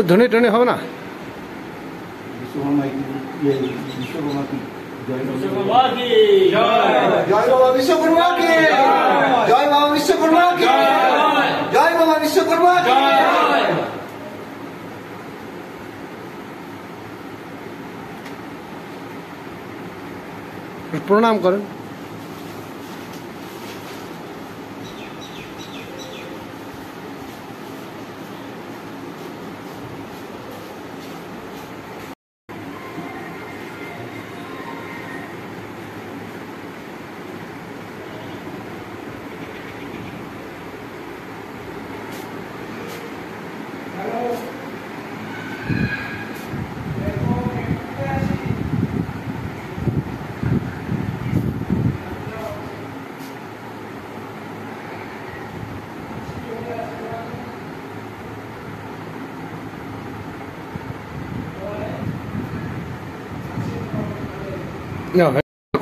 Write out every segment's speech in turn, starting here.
ধনে টনে হবে না? জয় বাবা বিশ্বকর্মা কি জয়, বাবা বিশ্বকর্মা কি জয়, বাবা বিশ্বকর্মা কি প্রণাম করেন।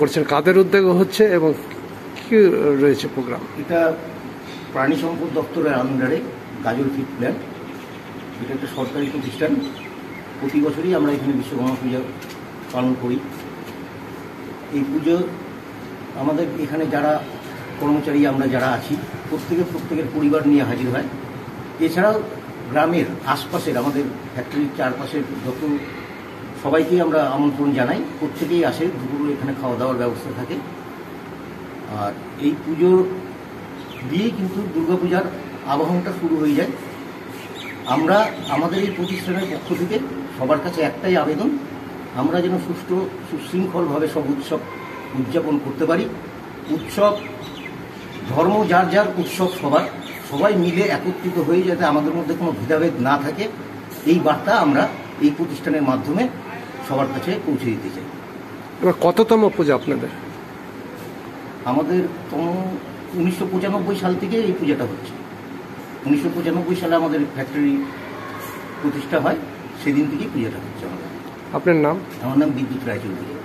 করছেন কাদের উদ্যোগে হচ্ছে এবং কি রয়েছে প্রোগ্রাম? এটা প্রাণী সম্পদ দপ্তরের আন্ডারে গাজল ফিড প্ল্যান্ট, এটা একটা সরকারি প্রতিষ্ঠান। প্রতি বছরই আমরা এখানে বিশ্বকর্মা পূজা পালন করি। এই পুজো আমাদের এখানে যারা কর্মচারী আমরা যারা আছি প্রত্যেকের পরিবার নিয়ে হাজির হয়। এছাড়াও গ্রামের আশপাশের আমাদের ফ্যাক্টরির চারপাশের যত সবাইকেই আমরা আমন্ত্রণ জানাই, প্রত্যেকেই আসে, দুপুরে এখানে খাওয়া দাওয়ার ব্যবস্থা থাকে। আর এই পুজোর দিয়েই কিন্তু দুর্গাপূজার আবহনটা শুরু হয়ে যায়। আমরা আমাদের এই প্রতিষ্ঠানের পক্ষ থেকে সবার কাছে একটাই আবেদন, আমরা যেন সুষ্ঠু সুশৃঙ্খলভাবে সব উৎসব উদযাপন করতে পারি। উৎসব ধর্ম যার যার উৎসব সবাই মিলে একত্রিত হয়ে যাতে আমাদের মধ্যে কোনো ভেদাভেদ না থাকে, এই বার্তা আমরা এই প্রতিষ্ঠানের মাধ্যমে সবার কাছে পৌঁছে দিতে চাই। এবার কততম পূজা আপনাদের? আমাদের 1995 সাল থেকে এই পূজাটা হচ্ছে। 1995 সালে আমাদের ফ্যাক্টরি প্রতিষ্ঠা হয়, সেদিন থেকেই পূজাটা হচ্ছে আমাদের। আপনার নাম? আমার নাম বিদ্যুৎ রায়চৌধুরী।